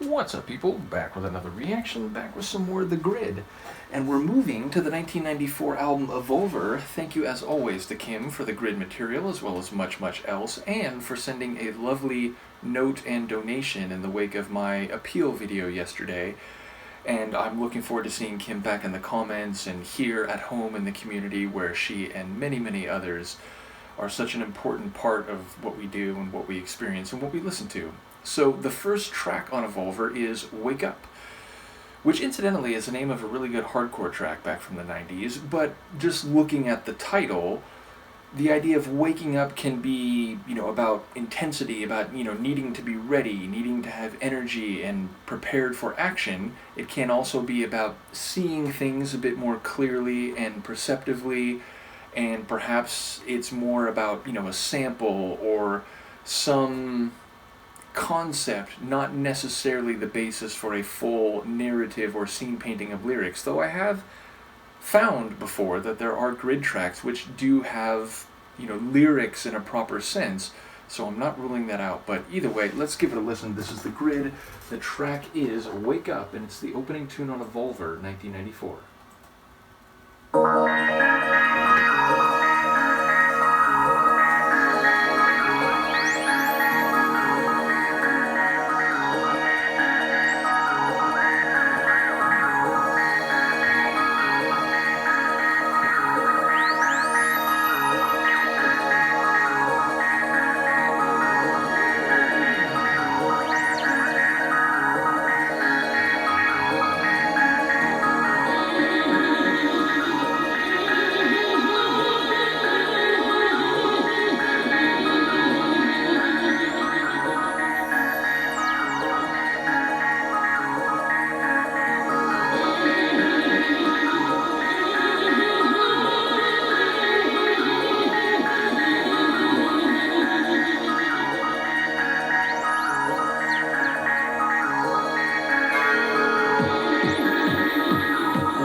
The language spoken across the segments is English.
What's up, people? Back with another reaction, back with some more of The Grid. And we're moving to the 1994 album Evolver. Thank you, as always, to Kim for the Grid material, as well as much, much else, and for sending a lovely note and donation in the wake of my appeal video yesterday. And I'm looking forward to seeing Kim back in the comments and here at home in the community where she and many, many others are such an important part of what we do and what we experience and what we listen to. So the first track on Evolver is Wake Up, which incidentally is the name of a really good hardcore track back from the 90s, but just looking at the title, the idea of waking up can be, about intensity, about, needing to be ready, needing to have energy and prepared for action. It can also be about seeing things a bit more clearly and perceptively, and perhaps it's more about, a sample or some concept, not necessarily the basis for a full narrative or scene painting of lyrics, though I have found before that there are grid tracks which do have, lyrics in a proper sense, so I'm not ruling that out. But either way, let's give it a listen. This is The Grid. The track is Wake Up, and it's the opening tune on Evolver, 1994.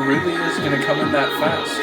Really is going to come in that fast.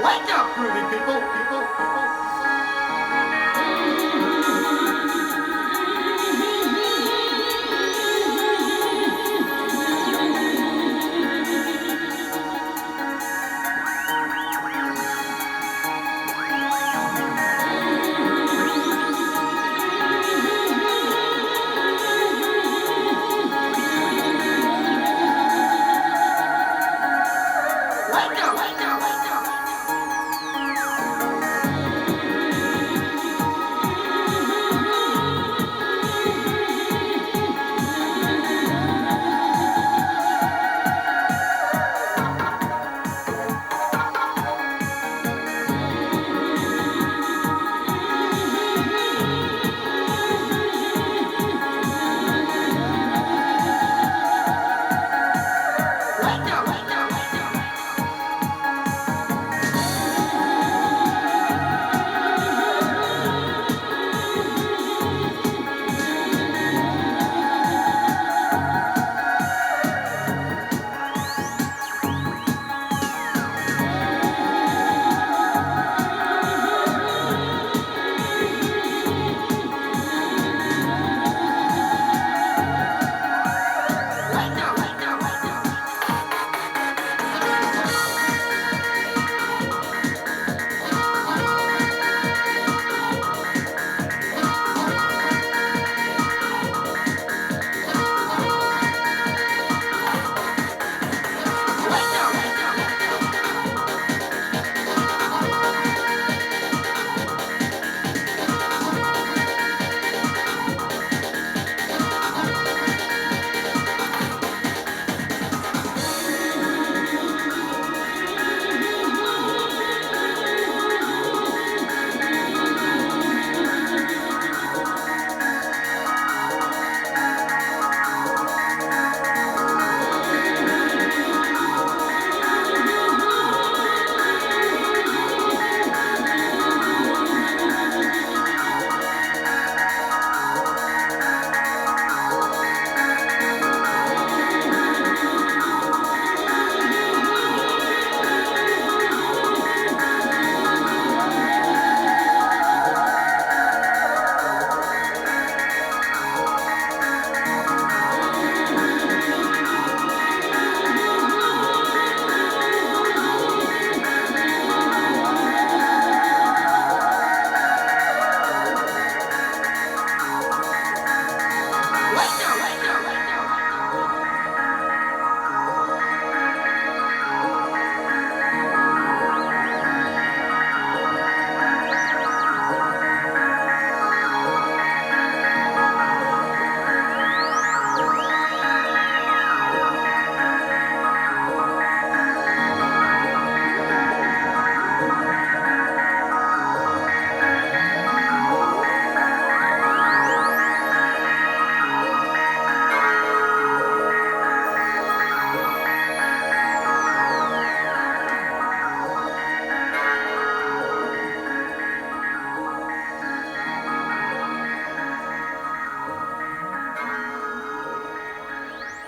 Wake up, groovy people.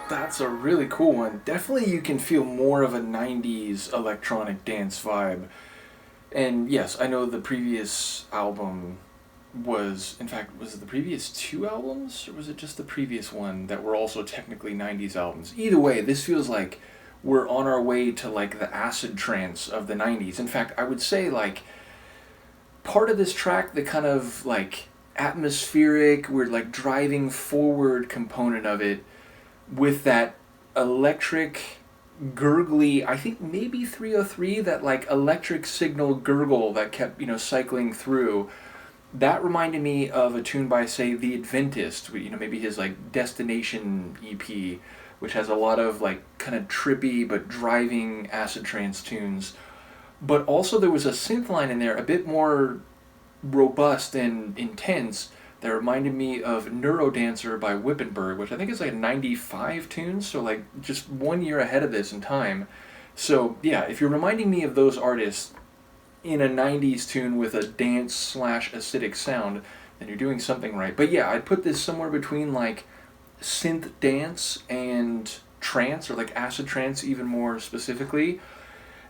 That's a really cool one. Definitely you can feel more of a 90s electronic dance vibe. And yes, I know the previous album was, in fact, was it the previous two albums? Or was it just the previous one that were also technically 90s albums? Either way, this feels like we're on our way to like the acid trance of the 90s. In fact, I would say like part of this track, the kind of like atmospheric, we're like driving forward component of it with that electric gurgly, I think maybe 303, that like electric signal gurgle that kept, cycling through. That reminded me of a tune by, say, The Adventist, maybe his like Destination EP, which has a lot of like kind of trippy but driving acid trance tunes. But also there was a synth line in there, a bit more robust and intense, that reminded me of Neurodancer by Wippenberg, which I think is like a 95 tune, so like just 1 year ahead of this in time. So yeah, if you're reminding me of those artists in a 90s tune with a dance/acidic sound, then you're doing something right. But yeah, I'd put this somewhere between like synth-dance and trance, or like acid trance even more specifically.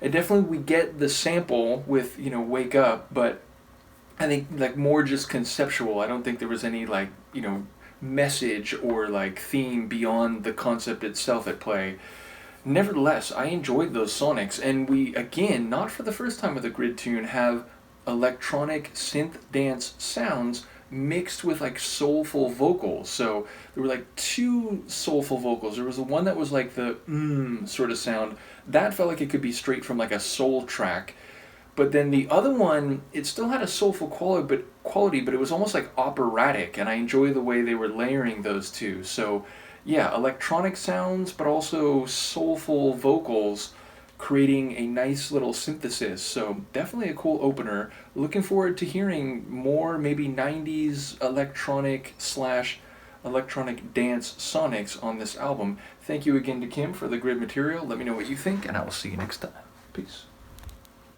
And definitely we get the sample with, Wake Up, but I think like more just conceptual. I don't think there was any like, message or like theme beyond the concept itself at play. Nevertheless, I enjoyed those sonics, and we, again, not for the first time with a grid tune, have electronic synth dance sounds mixed with like soulful vocals. So there were like two soulful vocals. There was the one that was like the sort of sound. That felt like it could be straight from like a soul track. But then the other one, it still had a soulful quality, but it was almost like operatic, and I enjoy the way they were layering those two. So, yeah, electronic sounds, but also soulful vocals, creating a nice little synthesis. So, definitely a cool opener. Looking forward to hearing more, maybe 90s electronic dance sonics on this album. Thank you again to Kim for the grid material. Let me know what you think, and I will see you next time. Peace.